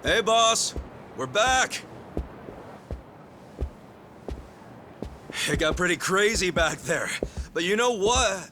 Hey, boss. We're back. It got pretty crazy back there. But you know what?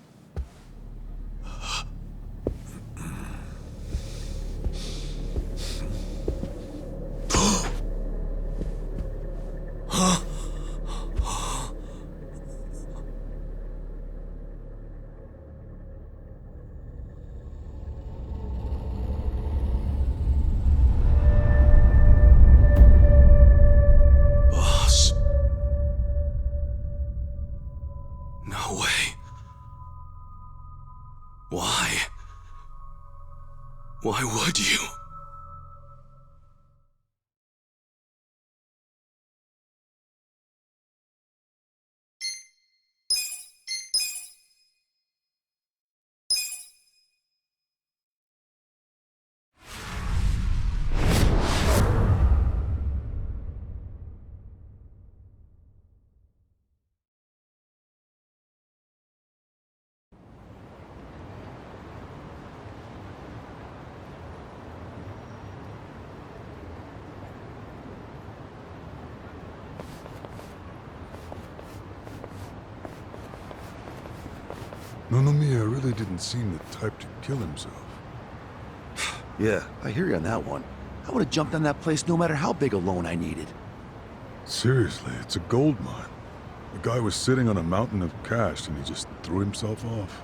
No way. Why? Why would you? Nonomiya really didn't seem the type to kill himself. Yeah, I hear you on that one. I would have jumped on that place no matter how big a loan I needed. Seriously, it's a gold mine. The guy was sitting on a mountain of cash and he just threw himself off.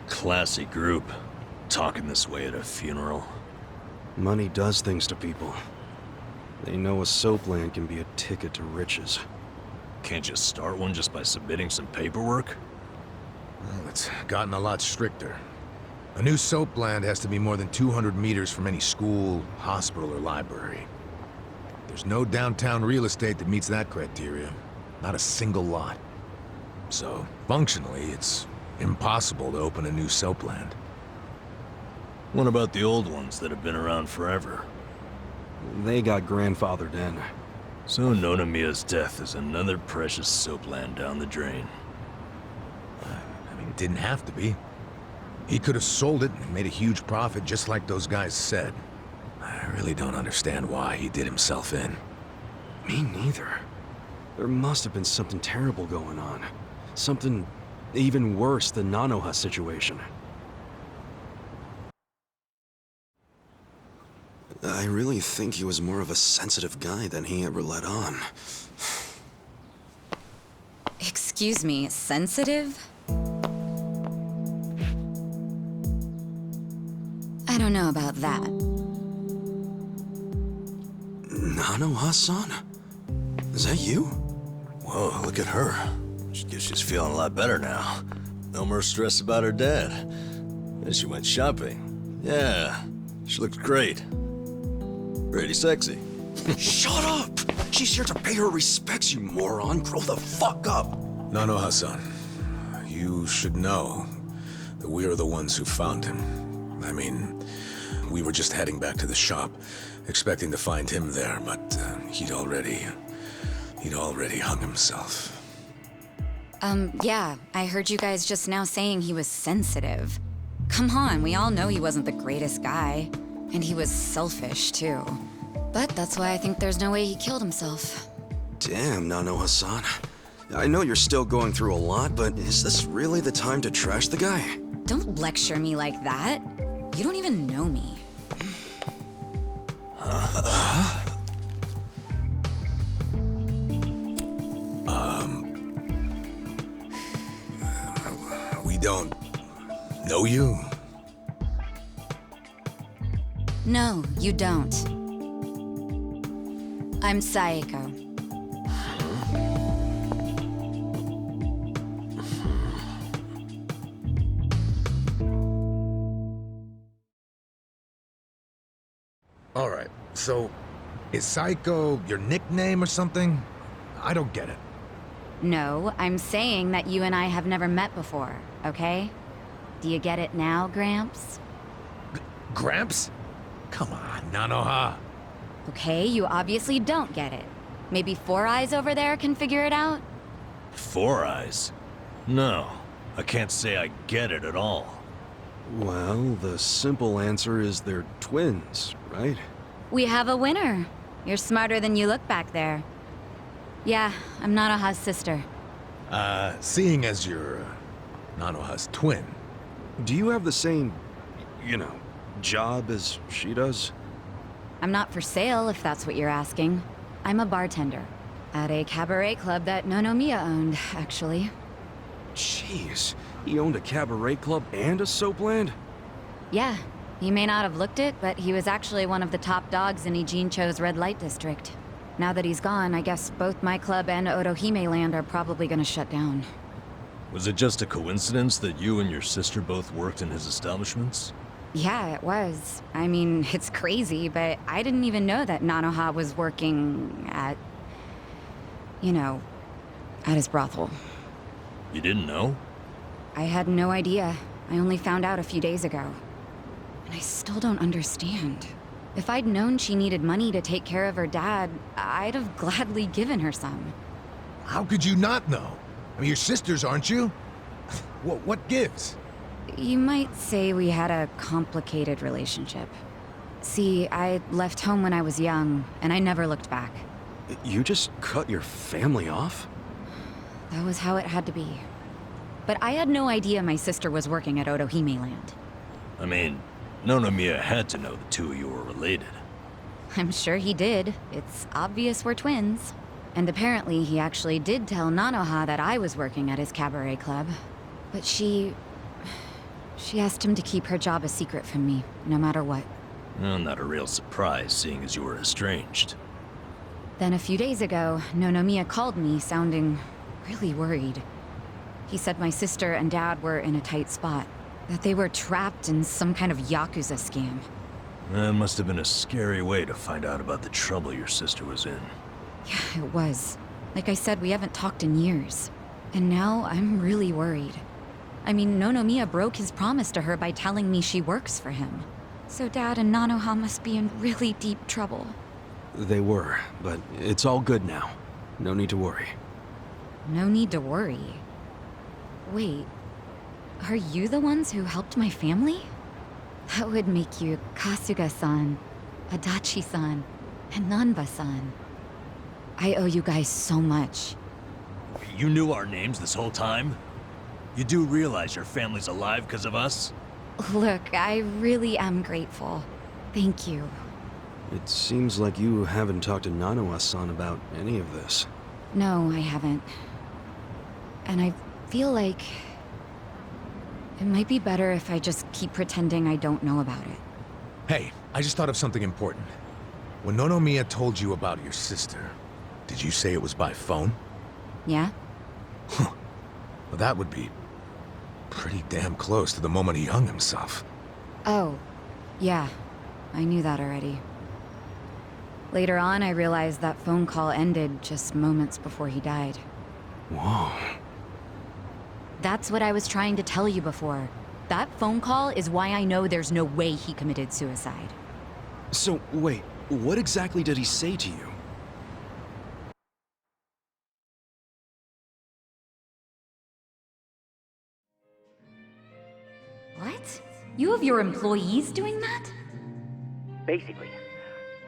Classy group. Talking this way at a funeral. Money does things to people. They know a soap land can be a ticket to riches. Can't you start one just by submitting some paperwork? Well, it's gotten a lot stricter. A new soap land has to be more than 200 meters from any school, hospital, or library. There's no downtown real estate that meets that criteria. Not a single lot. So, functionally, it's impossible to open a new soap land. What about the old ones that have been around forever? They got grandfathered in. So NONOMIYA'S death is another precious soap land down the drain. I mean, it didn't have to be. He could have sold it and made a huge profit just like those guys said. I really don't understand why he did himself in. Me neither. There must have been something terrible going on. Something even worse than Nanoha's situation. I really think he was more of a sensitive guy than he ever let on. Excuse me, sensitive? I don't know about that. Nanoha-san? Is that you? Whoa, look at her. She's feeling a lot better now. No more stress about her dad. And she went shopping. Yeah, she looks great. Pretty sexy. Shut up! She's here to pay her respects, you moron. Grow the fuck up! Nanoha-san, you should know that we are the ones who found him. I mean, we were just heading back to the shop, expecting to find him there, but he'd already hung himself. Yeah, I heard you guys just now saying he was sensitive. Come on, we all know he wasn't the greatest guy. And he was selfish, too. But that's why I think there's no way he killed himself. Damn, Nanoha-san. I know you're still going through a lot, but is this really the time to trash the guy? Don't lecture me like that. You don't even know me. We don't know you? No, you don't. I'm Saeko. All right, so is Saeko your nickname or something? I don't get it. No, I'm saying that you and I have never met before, okay? Do you get it now, Gramps? Gramps? Come on, Nanoha. Okay, you obviously don't get it. Maybe Four Eyes over there can figure it out? Four Eyes? No, I can't say I get it at all. Well, the simple answer is they're twins, right? We have a winner. You're smarter than you look back there. Yeah, I'm Nanoha's sister. Seeing as you're Nanoha's twin, Do you have the same, you know, job as she does? I'm not for sale, if that's what you're asking. I'm a bartender. At a cabaret club that Nonomiya owned, actually. Jeez, he owned a cabaret club and a soapland? Yeah, you may not have looked it, but he was actually one of the top dogs in Ijincho's red light district. Now that he's gone, I guess both my club and Otohime Land are probably gonna shut down. Was it just a coincidence that you and your sister both worked in his establishments? Yeah, it was. I mean, it's crazy, but I didn't even know that Nanoha was working at... you know, at his brothel. You didn't know? I had no idea. I only found out a few days ago. And I still don't understand. If I'd known she needed money to take care of her dad, I'd have gladly given her some. how could you not know? I mean, you're sisters, aren't you? What gives? You might say we had a complicated relationship. See, I left home when I was young, and I never looked back. You just cut your family off? That was how it had to be. But I had no idea my sister was working at Otohime Land. I mean, Nonomiya had to know the two of you were related. I'm sure he did. It's obvious we're twins. And apparently he actually did tell Nanoha that I was working at his cabaret club. But she asked him to keep her job a secret from me, no matter what. Well, not a real surprise, seeing as you were estranged. Then a few days ago, Nonomiya called me, sounding really worried. He said my sister and dad were in a tight spot, that they were trapped in some kind of Yakuza scam. That must have been a scary way to find out about the trouble your sister was in. Yeah, it was. Like I said, we haven't talked in years. And now I'm really worried. I mean, Nonomiya broke his promise to her by telling me she works for him. So Dad and Nanoha must be in really deep trouble. They were, but it's all good now. No need to worry. No need to worry. Wait, are you the ones who helped my family? That would make you Kasuga-san, Adachi-san, and Nanba-san. I owe you guys so much. You knew our names this whole time? You do realize your family's alive because of us? Look, I really am grateful. Thank you. It seems like you haven't talked to Nanoha-san about any of this. No, I haven't. And I feel like it might be better if I just keep pretending I don't know about it. Hey, I just thought of something important. When Nonomiya told you about your sister, did you say it was by phone? Yeah? Well, that would be pretty damn close to the moment he hung himself. Oh, yeah. I knew that already. Later on, I realized that phone call ended just moments before he died. Whoa. That's what I was trying to tell you before. That phone call is why I know there's no way he committed suicide. So, wait, what exactly did he say to you? What? You have your employees doing that? Basically,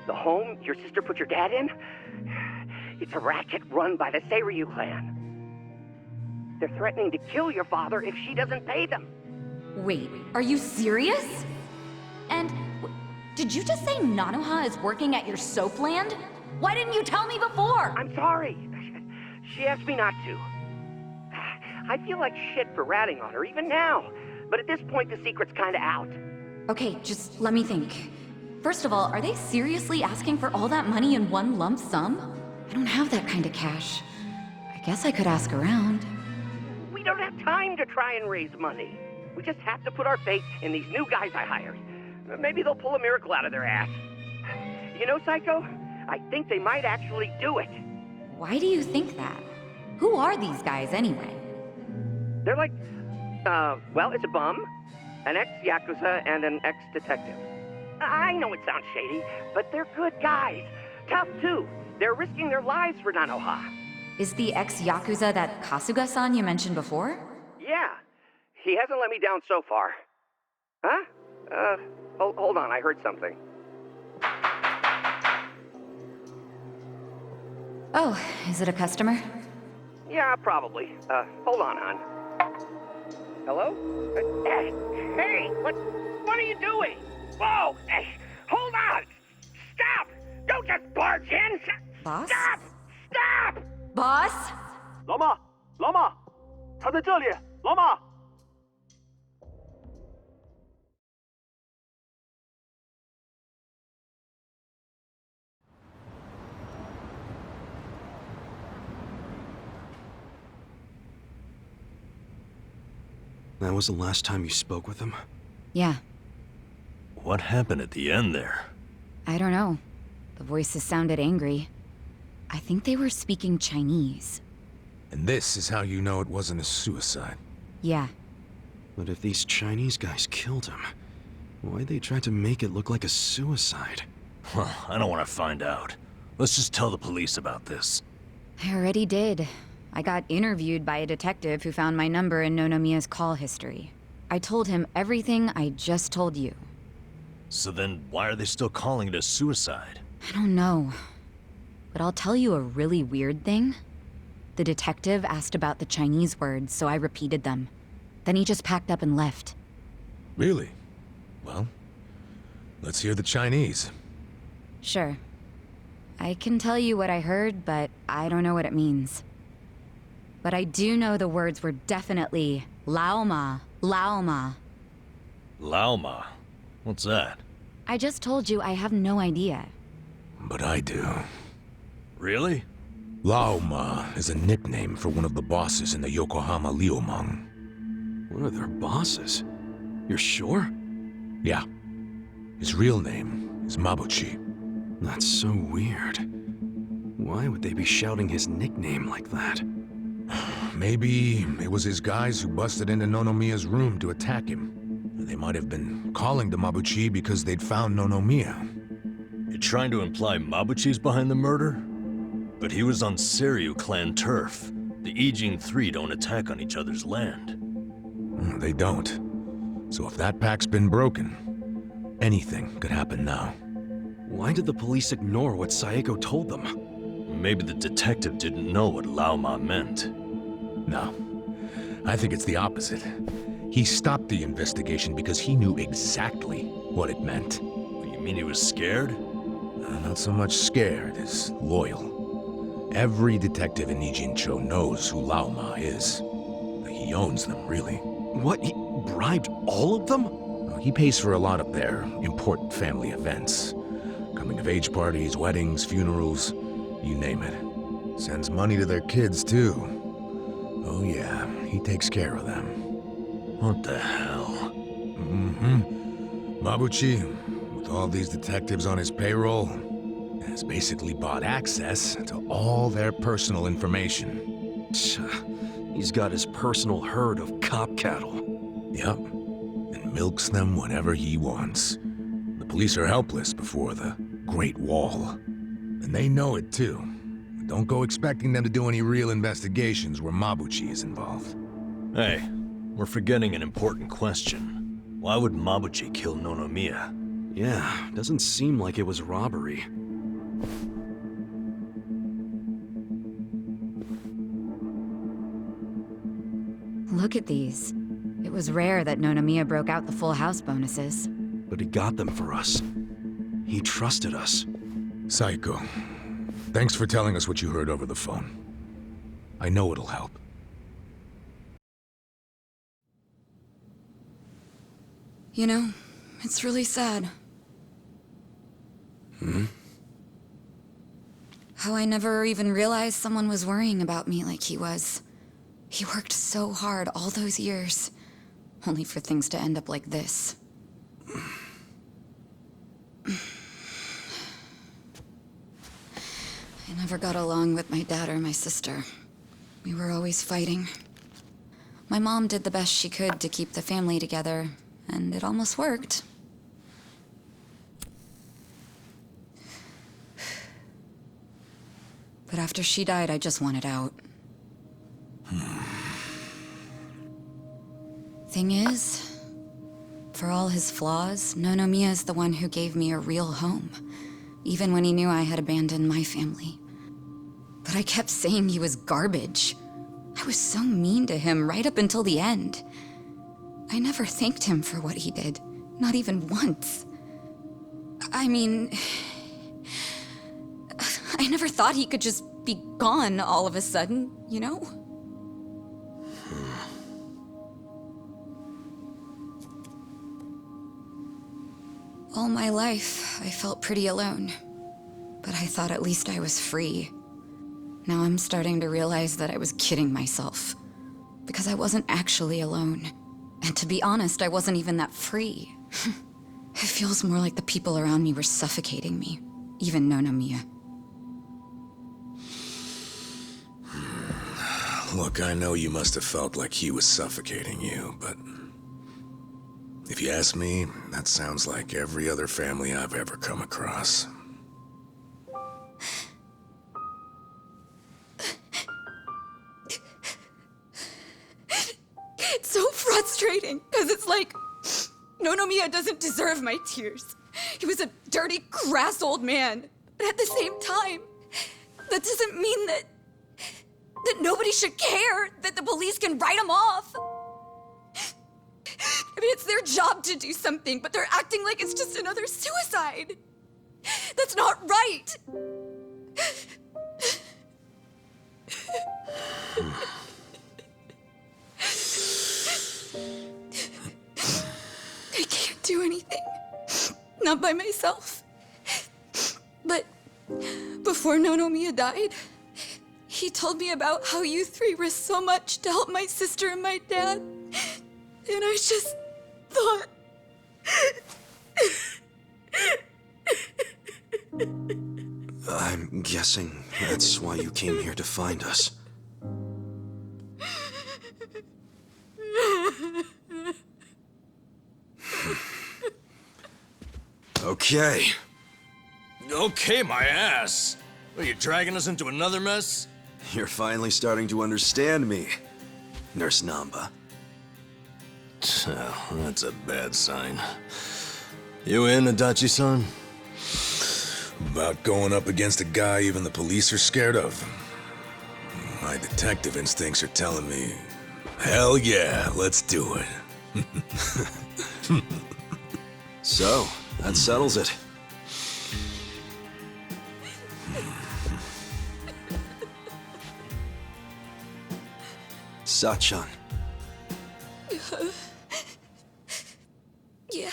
the home your sister put your dad in, it's a racket run by the Seiryu clan. They're threatening to kill your father if she doesn't pay them. Wait, are you serious? And did you just say Nanoha is working at your soap land? Why didn't you tell me before? I'm sorry. She asked me not to. I feel like shit for ratting on her, even now. But at this point, the secret's kinda out. Okay, just let me think. First of all, are they seriously asking for all that money in one lump sum? I don't have that kind of cash. I guess I could ask around. We don't have time to try and raise money. We just have to put our faith in these new guys I hired. Maybe they'll pull a miracle out of their ass. You know, Psycho? I think they might actually do it. Why do you think that? Who are these guys anyway? They're like, well, it's a bum, an ex-Yakuza, and an ex-detective. I know it sounds shady, but they're good guys. Tough, too. They're risking their lives for Nanoha. Is the ex-Yakuza that Kasuga-san you mentioned before? Yeah. He hasn't let me down so far. Huh? Hold on, I heard something. Oh, is it a customer? Yeah, probably. Hold on, hon. Hello? Hey, what are you doing? Whoa! Hey, hold on! Stop! Don't just barge in! Boss? Stop! Stop! Boss? 老妈，老妈，他在这里，老妈。That was the last time you spoke with him? Yeah, What happened at the end there? I don't know. The voices sounded angry. I think they were speaking Chinese. And this is how you know it wasn't a suicide. Yeah, But if these Chinese guys killed him, why'd they try to make it look like a suicide? Well, I don't want to find out. Let's just tell the police about this. I already did. I got interviewed by a detective who found my number in NONOMIYA'S call history. I told him everything I just told you. So then, why are they still calling it a suicide? I don't know. But I'll tell you a really weird thing. The detective asked about the Chinese words, so I repeated them. Then he just packed up and left. Really? Well, let's hear the Chinese. Sure. I can tell you what I heard, but I don't know what it means. But I do know the words were definitely Lao Ma, Lao Ma. Lao Ma? What's that? I just told you I have no idea. But I do. Really? Lao Ma is a nickname for one of the bosses in the Yokohama Liumang. One of their bosses? You're sure? Yeah. His real name is Mabuchi. That's so weird. Why would they be shouting his nickname like that? Maybe it was his guys who busted into Nonomiya's room to attack him. They might have been calling the Mabuchi because they'd found Nonomiya. You're trying to imply Mabuchi's behind the murder? But he was on Seiryu clan turf. The Ijin Three don't attack on each other's land. They don't. So if that pack's been broken, anything could happen now. Why did the police ignore what Saeko told them? Maybe the detective didn't know what Lao Ma meant. No. I think it's the opposite. He stopped the investigation because he knew exactly what it meant. You mean he was scared? Not so much scared as loyal. Every detective in Nijincho knows who Lao Ma is. He owns them, really. What? He bribed all of them? He pays for a lot of their important family events. Coming-of-age parties, weddings, funerals, you name it. Sends money to their kids, too. Oh yeah, he takes care of them. What the hell? Mabuchi, with all these detectives on his payroll, has basically bought access to all their personal information. He's got his personal herd of cop cattle. Yep, and milks them whenever he wants. The police are helpless before the Great Wall. And they know it too. Don't go expecting them to do any real investigations where Mabuchi is involved. Hey, we're forgetting an important question. Why would Mabuchi kill Nonomiya? Yeah, doesn't seem like it was robbery. Look at these. It was rare that Nonomiya broke out the full house bonuses. But he got them for us. He trusted us. Saiko, thanks for telling us what you heard over the phone. I know it'll help. You know, it's really sad. How I never even realized someone was worrying about me like he was. He worked so hard all those years, only for things to end up like this. I never got along with my dad or my sister. We were always fighting. My mom did the best she could to keep the family together, and it almost worked. But after she died, I just wanted out. Thing is, For all his flaws, NONOMIYA'S the one who gave me a real home, even when he knew I had abandoned my family. But I kept saying he was garbage. I was so mean to him right up until the end. I never thanked him for what he did, not even once. I mean, I never thought he could just be gone all of a sudden, you know? All my life, I felt pretty alone. But I thought at least I was free. Now I'm starting to realize that I was kidding myself. Because I wasn't actually alone. And to be honest, I wasn't even that free. It feels more like the people around me were suffocating me. Even NONOMIYA. Look, I know you must have felt like he was suffocating you, but... if you ask me, that sounds like every other family I've ever come across. It's so frustrating, because it's like, NONOMIYA doesn't deserve my tears. He was a dirty, crass old man. But at the same time, that doesn't mean that nobody should care, that the police can write him off. I mean, it's their job to do something, but they're acting like it's just another suicide. That's not right. I can't do anything. Not by myself. But before NONOMIYA died, he told me about how you three risked so much to help my sister and my dad. And I just thought... I'm guessing that's why you came here to find us. Okay. Okay, my ass. Are you dragging us into another mess? You're finally starting to understand me, Nurse Namba. Oh, that's a bad sign. You in, Adachi-san? About going up against a guy even the police are scared of. My detective instincts are telling me, hell yeah, let's do it. So, that settles it. Sachan. Yeah.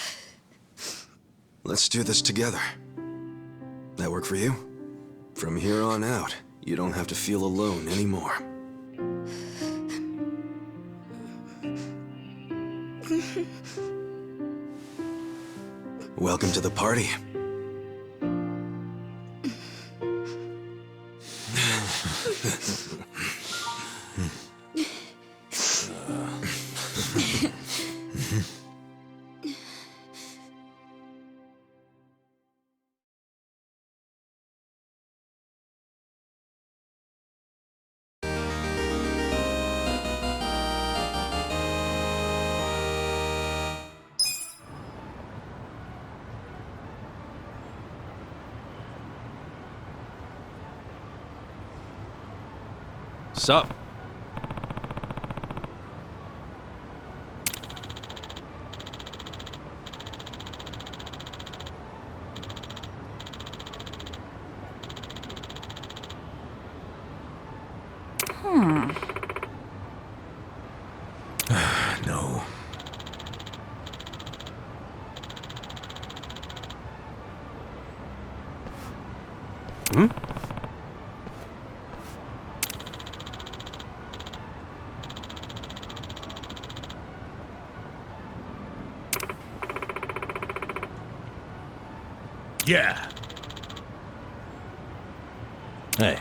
Let's do this together. That work for you? From here on out, you don't have to feel alone anymore. Welcome to the party. Sup? No. Yeah. Hey,